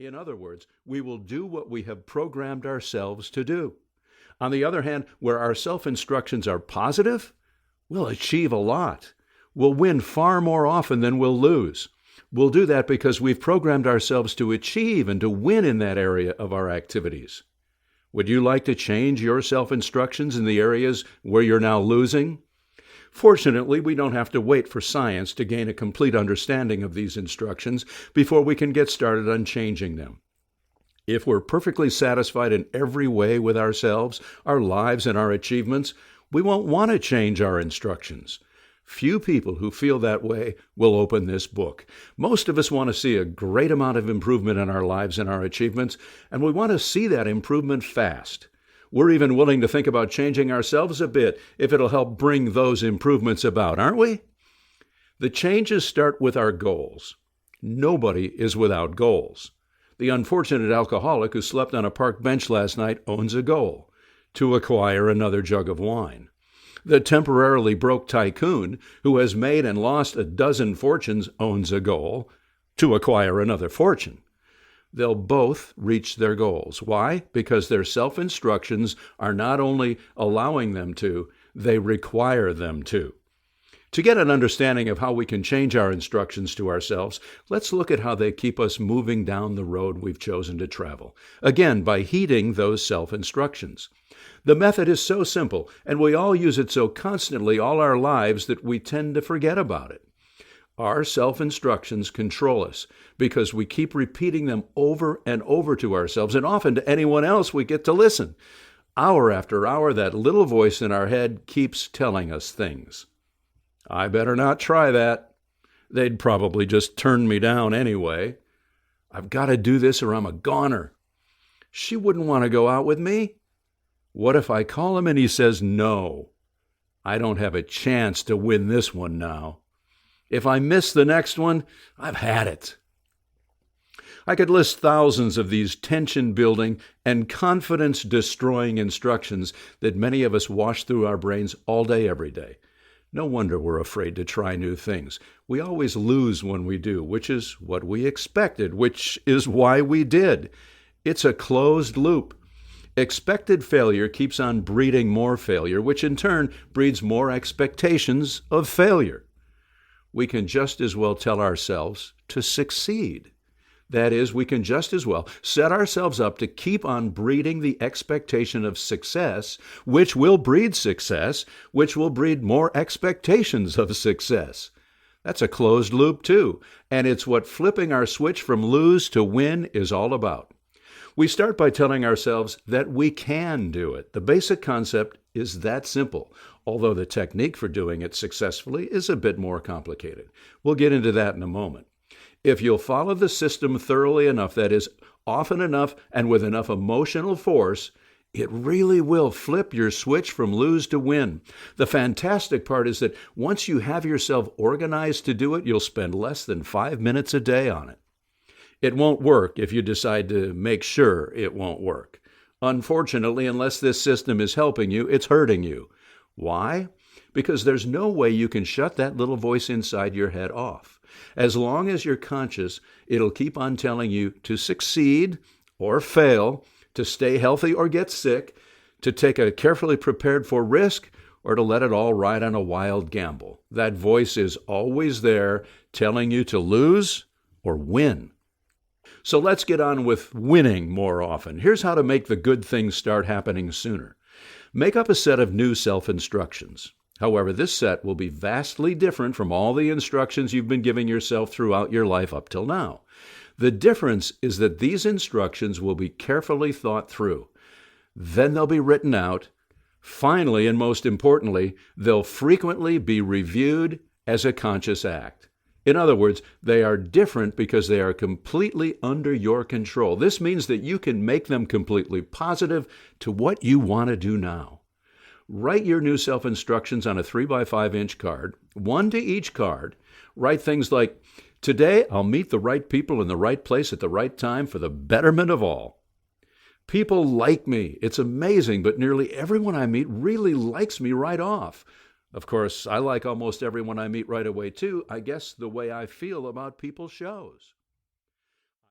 In other words, we will do what we have programmed ourselves to do. On the other hand, where our self-instructions are positive, we'll achieve a lot. We'll win far more often than we'll lose. We'll do that because we've programmed ourselves to achieve and to win in that area of our activities. Would you like to change your self-instructions in the areas where you're now losing? Fortunately, we don't have to wait for science to gain a complete understanding of these instructions before we can get started on changing them. If we're perfectly satisfied in every way with ourselves, our lives, and our achievements, we won't want to change our instructions. Few people who feel that way will open this book. Most of us want to see a great amount of improvement in our lives and our achievements, and we want to see that improvement fast. We're even willing to think about changing ourselves a bit if it'll help bring those improvements about, aren't we? The changes start with our goals. Nobody is without goals. The unfortunate alcoholic who slept on a park bench last night owns a goal: to acquire another jug of wine. The temporarily broke tycoon who has made and lost a dozen fortunes owns a goal: to acquire another fortune. They'll both reach their goals. Why? Because their self-instructions are not only allowing them to, they require them to. To get an understanding of how we can change our instructions to ourselves, let's look at how they keep us moving down the road we've chosen to travel. Again, by heeding those self-instructions. The method is so simple, and we all use it so constantly all our lives that we tend to forget about it. Our self-instructions control us because we keep repeating them over and over to ourselves and often to anyone else we get to listen. Hour after hour, that little voice in our head keeps telling us things. I better not try that. They'd probably just turn me down anyway. I've got to do this or I'm a goner. She wouldn't want to go out with me. What if I call him and he says no? I don't have a chance to win this one now. If I miss the next one, I've had it. I could list thousands of these tension-building and confidence-destroying instructions that many of us wash through our brains all day, every day. No wonder we're afraid to try new things. We always lose when we do, which is what we expected, which is why we did. It's a closed loop. Expected failure keeps on breeding more failure, which in turn breeds more expectations of failure. We can just as well tell ourselves to succeed. That is, we can just as well set ourselves up to keep on breeding the expectation of success, which will breed success, which will breed more expectations of success. That's a closed loop too, and it's what flipping our switch from lose to win is all about. We start by telling ourselves that we can do it. The basic concept is that simple, although the technique for doing it successfully is a bit more complicated. We'll get into that in a moment. If you'll follow the system thoroughly enough, that is, often enough and with enough emotional force, it really will flip your switch from lose to win. The fantastic part is that once you have yourself organized to do it, you'll spend less than 5 minutes a day on it. It won't work if you decide to make sure it won't work. Unfortunately, unless this system is helping you, it's hurting you. Why? Because there's no way you can shut that little voice inside your head off. As long as you're conscious, it'll keep on telling you to succeed or fail, to stay healthy or get sick, to take a carefully prepared for risk, or to let it all ride on a wild gamble. That voice is always there telling you to lose or win. So let's get on with winning more often. Here's how to make the good things start happening sooner. Make up a set of new self-instructions. However, this set will be vastly different from all the instructions you've been giving yourself throughout your life up till now. The difference is that these instructions will be carefully thought through. Then they'll be written out. Finally, and most importantly, they'll frequently be reviewed as a conscious act. In other words, they are different because they are completely under your control. This means that you can make them completely positive to what you want to do now. Write your new self-instructions on a 3x5-inch card, one to each card. Write things like, "Today I'll meet the right people in the right place at the right time for the betterment of all." People like me. It's amazing, but nearly everyone I meet really likes me right off. Of course, I like almost everyone I meet right away, too. I guess the way I feel about people shows.